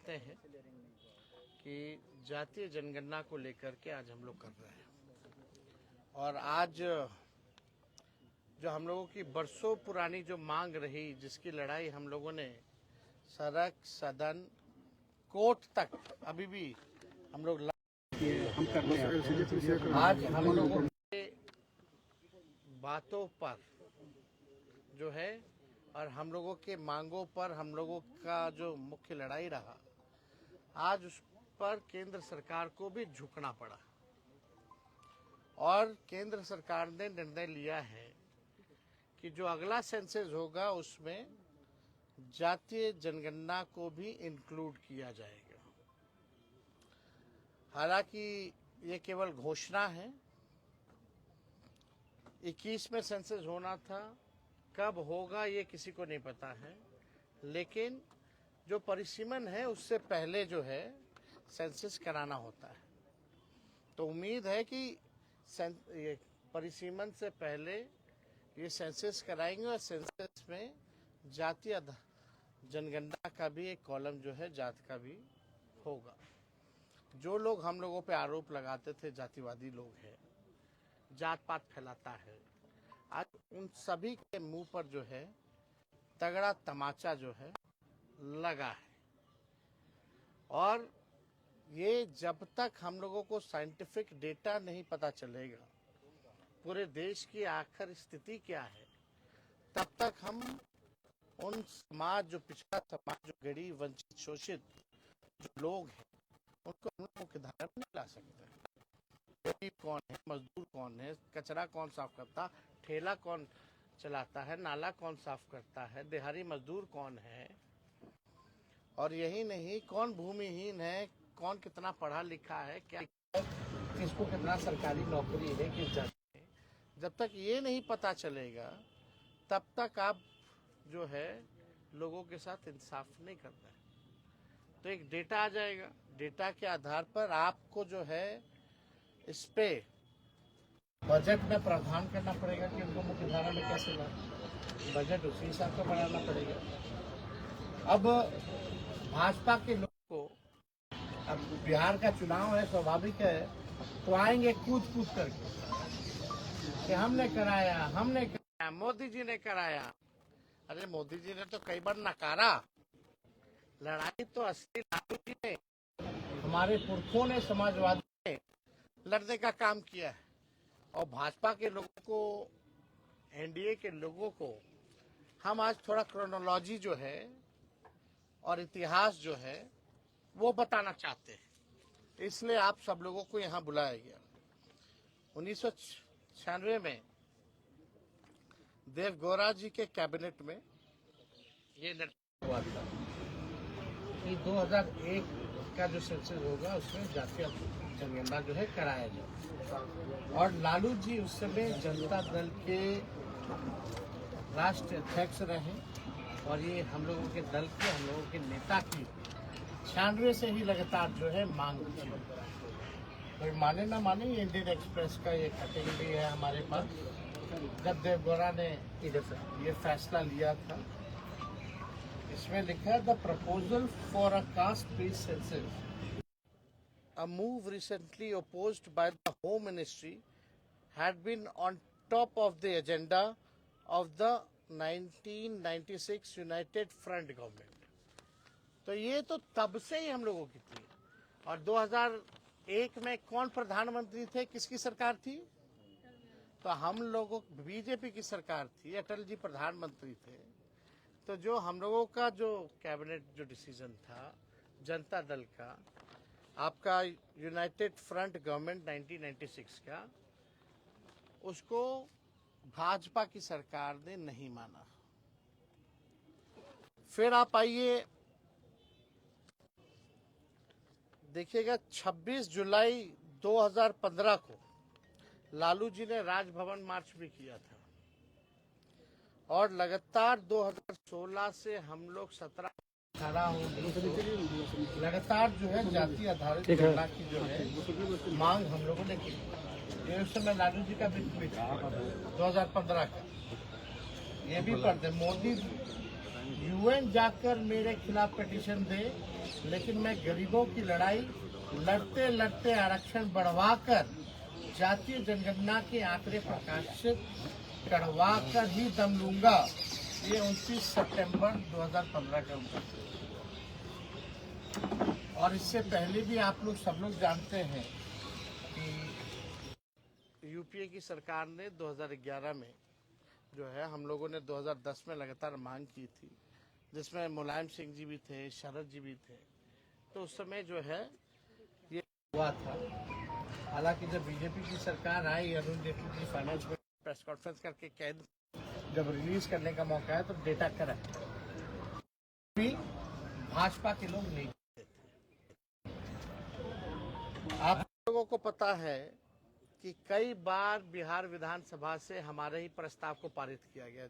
जानते हैं कि जातीय जनगणना को लेकर के आज हम लोग कर रहे हैं और आज जो हम लोगों की बरसों पुरानी जो मांग रही, जिसकी लड़ाई हम लोगों ने सड़क, सदन, कोर्ट तक अभी भी हम लोग आज हम लोगों के बातों पर जो है और हम लोगों के मांगों पर हम लोगों का जो मुख्य लड़ाई रहा, आज उस पर केंद्र सरकार को भी झुकना पड़ा और केंद्र सरकार ने निर्णय लिया है कि जो अगला सेंसस होगा उसमें जातीय जनगणना को भी इंक्लूड किया जाएगा। हालांकि ये केवल घोषणा है, 21 में सेंसस होना था, कब होगा ये किसी को नहीं पता है, लेकिन जो परिसीमन है उससे पहले जो है सेंसस कराना होता है। तो उम्मीद है कि ये परिसीमन से पहले ये सेंसस कराएंगे और सेंसस में जातीय जनगणना का भी एक कॉलम जो है जात का भी होगा। जो लोग हम लोगों पे आरोप लगाते थे जातिवादी लोग हैं, जात पात फैलाता है, आज उन सभी के मुंह पर जो है तगड़ा तमाचा जो है लगा है। और ये जब तक हम लोगों को साइंटिफिक डेटा नहीं पता चलेगा पूरे देश की आखिर स्थिति क्या है, तब तक हम उन समाज, जो पिछड़ा समाज, जो गरीब, वंचित, शोषित जो लोग हैं, उनको हम लोग मुख्य धारा में नहीं ला सकते। गरीब कौन है, मजदूर कौन है, कचरा कौन साफ करता, ठेला कौन चलाता है, नाला कौन साफ करता है, दिहाड़ी मजदूर कौन है, और यही नहीं कौन भूमिहीन है, कौन कितना पढ़ा लिखा है, क्या किसको कितना सरकारी नौकरी है, किस जाति है, जब तक ये नहीं पता चलेगा तब तक आप जो है लोगों के साथ इंसाफ नहीं करना है। तो एक डेटा आ जाएगा, डेटा के आधार पर आपको जो है इस पे बजट में प्रावधान करना पड़ेगा कि उनको मुख्य धारा में कैसे लाए, बजट उसी हिसाब से बढ़ाना पड़ेगा। अब भाजपा के लोग को, अब बिहार का चुनाव है, स्वाभाविक है, तो आएंगे कूद कूद करके कि हमने कराया, मोदी जी ने कराया। अरे मोदी जी ने तो कई बार नकारा, लड़ाई तो असली लालू जी ने, हमारे पुरखों ने, समाजवादी ने लड़ने का काम किया है। और भाजपा के लोगों को, एनडीए के लोगों को हम आज थोड़ा क्रोनोलॉजी जो है और इतिहास जो है वो बताना चाहते हैं, इसलिए आप सब लोगों को यहाँ बुलाया गया। 1996 में देवगौड़ा जी के कैबिनेट में ये निर्णय हुआ था कि 2001 का जो सेंसस होगा उसमें जातीय जनगणना जो है कराया जाए। और लालू जी उस समय जनता दल के राष्ट्रीय अध्यक्ष रहे और ये हम लोगों के दल के, हम लोगों के नेता की 96 से ही लगातार जो है मांग थी। कोई माने ना माने, ये इंडियन एक्सप्रेस का ये कटिंग भी है हमारे पास। जब देवगौड़ा ने ये फैसला लिया था, इसमें लिखा है the proposal for a caste based census, a move recently opposed by the Home Ministry, had been on top of the agenda of the 1996 United Front government। तो ये तो तब से ही हम लोगों की थी। और 2001 में कौन प्रधानमंत्री थे, किसकी सरकार थी? तो हम लोगों, बीजेपी की सरकार थी, अटल जी प्रधानमंत्री थे। तो जो हम लोगों का जो कैबिनेट जो डिसीजन था जनता दल का, आपका यूनाइटेड फ्रंट गवर्नमेंट 1996 का, उसको भाजपा की सरकार ने नहीं माना। फिर आप आइए देखिएगा, 26 जुलाई 2015 को लालू जी ने राजभवन मार्च भी किया था और लगातार 2016 से हम लोग 17-18 लगातार जो है जाति आधारित जनगणना की जो है मांग हम लोगों ने की। ये उस समय लालू जी का भी ट्वीट 2015 का, ये भी पढ़ते मोदी यूएन जाकर मेरे खिलाफ पिटीशन दे, लेकिन मैं गरीबों की लड़ाई लड़ते लड़ते आरक्षण बढ़वाकर जातीय जनगणना के आंकड़े प्रकाशित करवा कर ही दम लूंगा। ये 29 सितंबर 2015 का उत्तर। और इससे पहले भी आप लोग सब लोग जानते हैं कि यूपीए की सरकार ने 2011 में जो है, हम लोगों ने 2010 में लगातार मांग की थी, जिसमें मुलायम सिंह जी भी थे, शरद जी भी थे। तो उस समय जो है ये हुआ था। हालांकि जब बीजेपी की सरकार आई, अरुण जेटली जी फाइनेंस में प्रेस कॉन्फ्रेंस करके कह जब रिलीज करने का मौका है तो डेटा करेक्ट भी भाजपा के लोग नहीं करते थे। आप लोगों को पता है कि कई बार बिहार विधानसभा से हमारे ही प्रस्ताव को पारित किया गया।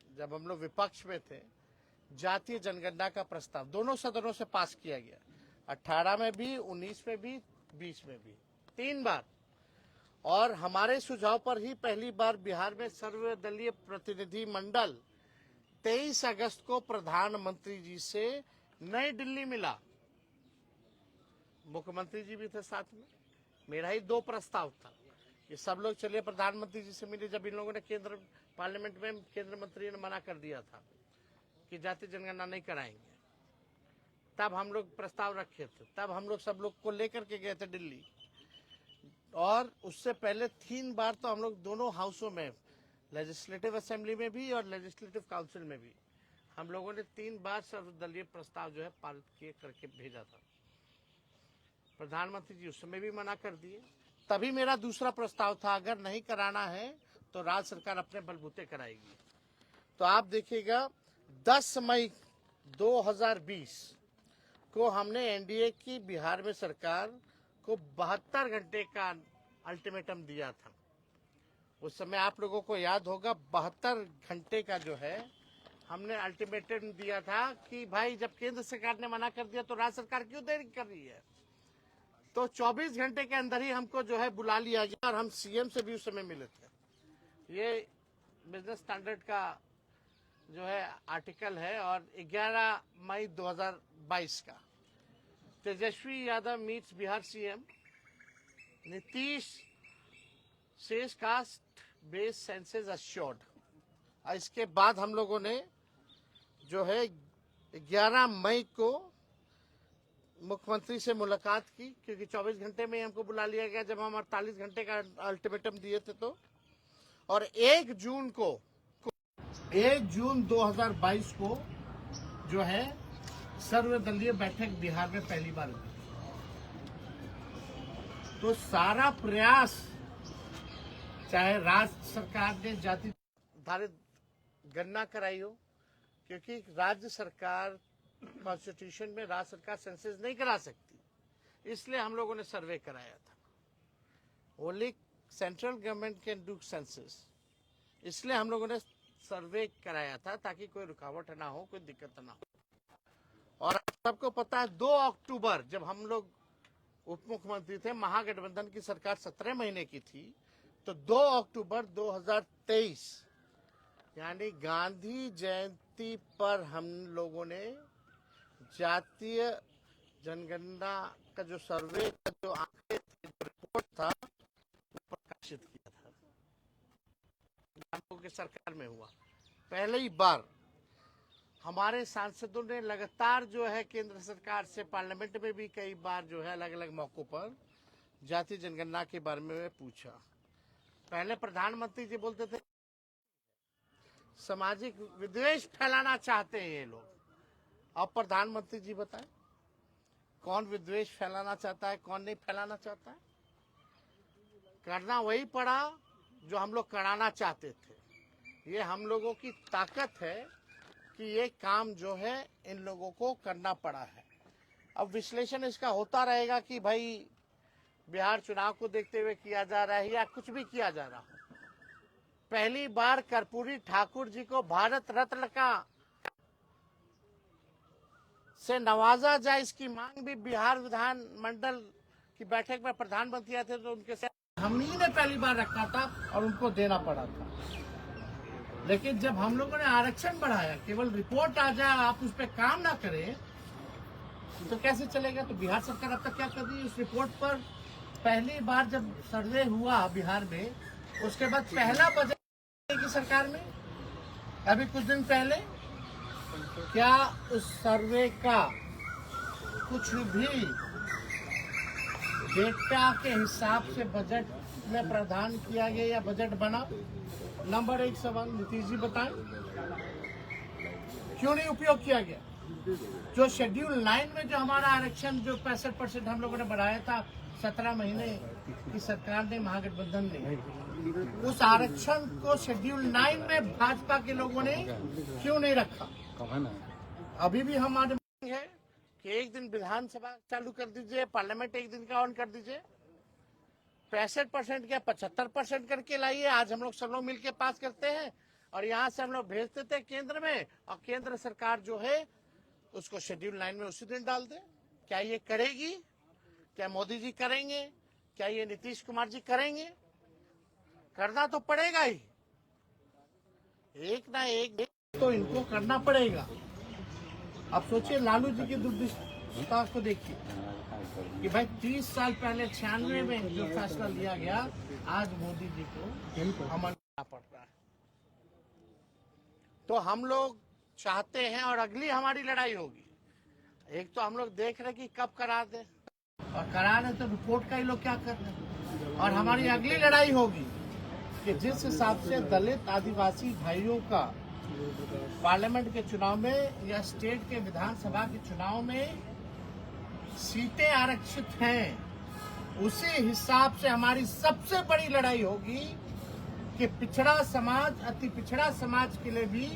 जब हम लोग विपक्ष में थे, जातीय जनगणना का प्रस्ताव दोनों सदनों से पास किया गया, 18 में भी, 19 में भी, 20 में भी, 3 बार। और हमारे सुझाव पर ही पहली बार बिहार में सर्वदलीय प्रतिनिधि मंडल 23 अगस्त को प्रधानमंत्री जी से नई दिल्ली मिला। मुख्यमंत्री जी भी थे साथ में। मेरा ही 2 प्रस्ताव था कि सब लोग चलिए प्रधानमंत्री जी से मिले। जब इन लोगों ने केंद्र पार्लियामेंट में केंद्र मंत्री ने मना कर दिया था कि जातीय जनगणना नहीं कराएंगे, तब हम लोग प्रस्ताव रखे थे। तब हम लोग सब लोग को लेकर के गए थे दिल्ली। और उससे पहले 3 बार तो हम लोग दोनों हाउसों में, लेजिस्लेटिव असेंबली में भी और लेजिस्लेटिव काउंसिल में भी, हम लोगों ने 3 बार सर्वदलीय प्रस्ताव जो है पारित किए करके भेजा था। प्रधानमंत्री जी उस समय भी मना कर दिए। तभी मेरा दूसरा प्रस्ताव था, अगर नहीं कराना है तो राज्य सरकार अपने बलबूते कराएगी। तो आप देखिएगा 10 मई 2020 को हमने एनडीए की बिहार में सरकार को 72 घंटे का अल्टीमेटम दिया था। उस समय आप लोगों को याद होगा, 72 घंटे का जो है हमने अल्टीमेटम दिया था कि भाई जब केंद्र सरकार ने मना कर दिया तो राज्य सरकार क्यों देरी कर रही है। तो 24 घंटे के अंदर ही हमको जो है बुला लिया गया और हम सीएम से भी उस समय मिले थे। ये बिजनेस स्टैंडर्ड का जो है आर्टिकल है। और 11 मई 2022 का Tejashwi Yadav meets Bihar CM, Nitish says caste base census assured. इसके बाद हम लोगों ने जो है 11 मई को मुख्यमंत्री से मुलाकात की, क्योंकि 24 घंटे में हमको बुला लिया गया जब हम 48 घंटे का अल्टीमेटम दिए थे। तो और 1 जून 2022 को जो है सर्वदलीय बैठक बिहार में पहली बार हुई। तो सारा प्रयास, चाहे राज्य सरकार ने जाति आधारित गणना कराई हो, क्योंकि राज्य सरकार कॉन्स्टिट्यूशन में राज्य सरकार सेंसस नहीं करा सकती, इसलिए हम लोगों ने सर्वे कराया था। Only central government can do census, इसलिए हम लोगों ने सर्वे कराया था ताकि कोई रुकावट ना हो, कोई दिक्कत ना हो। और आप सबको पता है 2 अक्टूबर जब हम लोग उप मुख्यमंत्री थे, महागठबंधन की सरकार 17 महीने की थी, तो 2 अक्टूबर 2023 यानी गांधी जयंती पर हम लोगों ने जातीय जनगणना का जो सर्वे का जो आंकड़े थे, जो रिपोर्ट था, वो प्रकाशित किया था। हम लोगों की सरकार में हुआ पहले ही बार। हमारे सांसदों ने लगातार जो है केंद्र सरकार से पार्लियामेंट में भी कई बार जो है अलग अलग मौकों पर जातीय जनगणना के बारे में पूछा। पहले प्रधानमंत्री जी बोलते थे सामाजिक विद्वेष फैलाना चाहते हैं ये लोग। अब प्रधानमंत्री जी बताएं कौन विद्वेष फैलाना चाहता है, कौन नहीं फैलाना चाहता है। करना वही पड़ा जो हम लोग कराना चाहते थे। ये हम लोगों की ताकत है कि ये काम जो है इन लोगों को करना पड़ा है। अब विश्लेषण इसका होता रहेगा कि भाई बिहार चुनाव को देखते हुए किया जा रहा है या कुछ भी किया जा रहा हो। पहली बार कर्पूरी ठाकुर जी को भारत रत्न का से नवाजा जाए, इसकी मांग भी बिहार विधानमंडल की बैठक में प्रधानमंत्री आए थे तो उनके साथ हम ही ने पहली बार रखा था और उनको देना पड़ा था। लेकिन जब हम लोगों ने आरक्षण बढ़ाया, केवल रिपोर्ट आ जाए, आप उस पर काम ना करें तो कैसे चलेगा? तो बिहार सरकार अब तक क्या कर रही है? उस रिपोर्ट पर पहली बार जब सर्वे हुआ बिहार में, उसके बाद पहला बजट की सरकार में अभी कुछ दिन पहले, क्या उस सर्वे का कुछ भी डेटा के हिसाब से बजट में प्रावधान किया गया या बजट बना? नंबर 1 सवाल नीतीश जी बताएं, क्यों नहीं उपयोग किया गया? जो शेड्यूल 9 में जो हमारा आरक्षण जो 65% हम लोगों ने बढ़ाया था 17 महीने की सरकार ने, महागठबंधन ने, उस आरक्षण को शेड्यूल 9 में भाजपा के लोगों ने क्यों नहीं रखा? अभी भी हमारे मांग है कि एक दिन विधानसभा चालू कर दीजिए, पार्लियामेंट एक दिन का ऑन कर दीजिए, 65% या 75% करके लाइए। आज हम लोग सब लोग मिलकर पास करते हैं और यहाँ से हम लोग भेजते थे केंद्र में, और केंद्र सरकार जो है उसको शेड्यूल 9 में उसी दिन डाल दे। क्या ये करेगी? क्या मोदी जी करेंगे? क्या ये नीतीश कुमार जी करेंगे? करना तो पड़ेगा ही, एक ना एक तो इनको करना पड़ेगा। अब सोचिए, लालू जी की दूरदृष्टता को देखिए कि भाई 30 साल पहले 96 में जो फैसला लिया गया, आज मोदी जी को अमल करना पड़ता है। तो हम लोग चाहते हैं, और अगली हमारी लड़ाई होगी, एक तो हम लोग देख रहे कि कब करा दे, और करा रहे तो रिपोर्ट का ही लोग क्या कर रहे हैं। और हमारी अगली लड़ाई होगी कि जिस हिसाब से दलित आदिवासी भाइयों का पार्लियामेंट के चुनाव में या स्टेट के विधानसभा के चुनाव में सीटें आरक्षित हैं, उसी हिसाब से हमारी सबसे बड़ी लड़ाई होगी कि पिछड़ा समाज, अति पिछड़ा समाज के लिए भी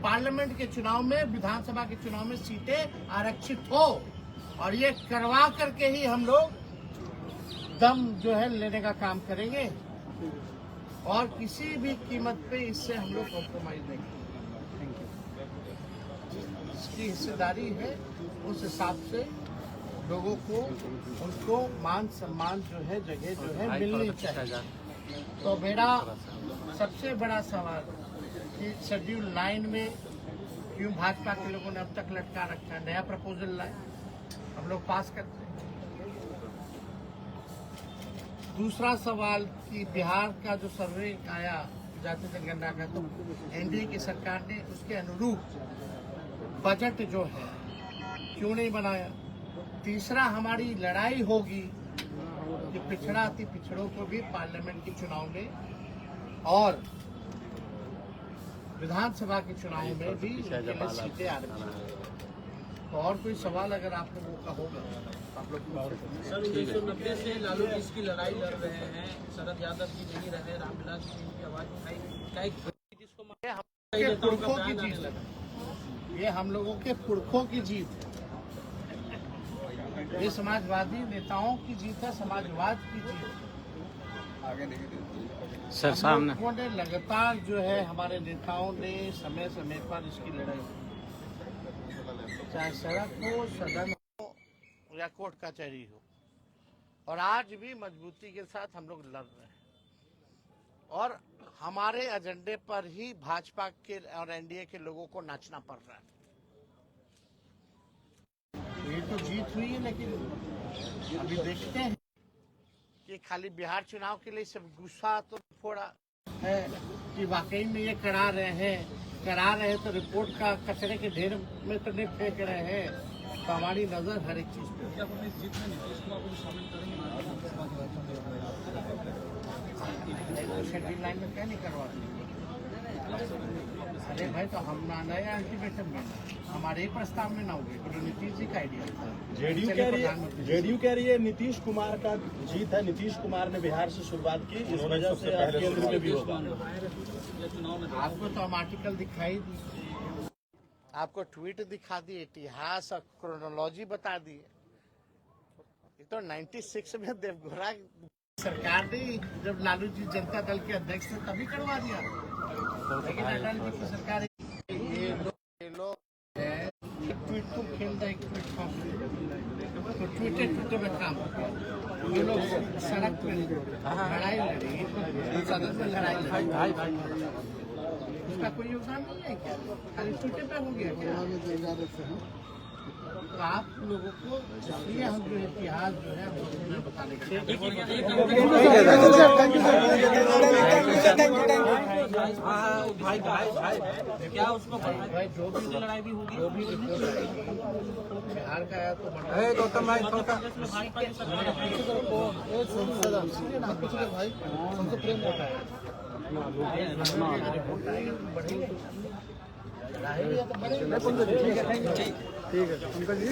पार्लियामेंट के चुनाव में, विधानसभा के चुनाव में सीटें आरक्षित हो। और ये करवा करके ही हम लोग दम जो है लेने का काम करेंगे, और किसी भी कीमत पे इससे हम लोग कॉम्प्रोमाइज नहीं करेंगे। जिसकी हिस्सेदारी है उस हिसाब से लोगों को, उनको मान सम्मान जो है, जगह जो है मिलनी चाहिए। तो मेरा सबसे बड़ा सवाल कि शेड्यूल 9 में क्यों भाजपा के लोगों ने अब तक लटका रखा है? नया प्रपोजल लाए, हम लोग पास करते हैं। दूसरा सवाल कि बिहार का जो सर्वे आया जाति जनगणना का, तो एनडीए की सरकार ने उसके अनुरूप बजट जो है क्यों नहीं बनाया? तीसरा हमारी लड़ाई होगी कि पिछड़ा अति पिछड़ों को भी पार्लियामेंट के चुनाव में और विधानसभा के चुनाव में भी सीटें आरक्षित। तो और कोई सवाल अगर आप लोगों का होगा आप लोग सर, 1990 से लालू जी इसकी लड़ाई लड़ रहे हैं, शरद यादव जी नहीं रहे, रामविलास जी की आवाज उठाई, पुरखों की जीत है, ये हम लोगों के पुरखों की जीत है, ये समाजवादी नेताओं की जीत है, समाजवाद की जीत है। सर सामने लोगों ने लगातार जो है, हमारे नेताओं ने समय समय पर इसकी लड़ाई, चाहे सड़क हो, सदन हो या कोर्ट कचहरी हो, और आज भी मजबूती के साथ हम लोग लड़ रहे हैं। और हमारे एजेंडे पर ही भाजपा के और एनडीए के लोगों को नाचना पड़ रहा है। ये तो जीत हुई है, लेकिन अभी देखते हैं कि खाली बिहार चुनाव के लिए सब गुस्सा तो थोड़ा है कि वाकई में ये करा रहे हैं तो रिपोर्ट का कचरे के ढेर में तो नहीं फेंक रहे हैं। तो हमारी नजर हर एक चीज पे। शेड्यूल 9 में क्या नहीं करवाते? अरे भाई, तो हम ना नया अल्टीमेटम में, हमारे प्रस्ताव में ना हो गए, तो नीतीश जी का आइडिया था। जेडीयू कह रही है नीतीश कुमार का जीत है, नीतीश कुमार ने बिहार से शुरुआत की, इस वजह से केंद्र में भी होगा। आपको तो हम आर्टिकल दिखाई दी, आपको ट्वीट दिखा दी, इतिहास और क्रोनोलॉजी बता दी। ये तो 96 में देवगौड़ा सरकार ने, जब लालू जी जनता दल के अध्यक्ष थे, तभी करवा दिया। लेकिन अटल जी की सरकार, ये लोग ट्वीट को खेल रहे, तो ट्वीटे में काम, ये लोग सड़क पे लड़ाई लड़ी, सदन में लड़ाई लड़ी। आपका कोई योगदान नहीं है क्या? खाली छूटे पे हो गया क्या? तो आप लोगों को इसलिए हम जो इतिहास जो है वो तुम्हें बताने के लिए भाई क्या उसको भाई जो भी लड़ाई भी होगी, जो भी बिहार का है तो गौतम भाई भाई हमको प्रेम होता है ठीक है अंकल जी।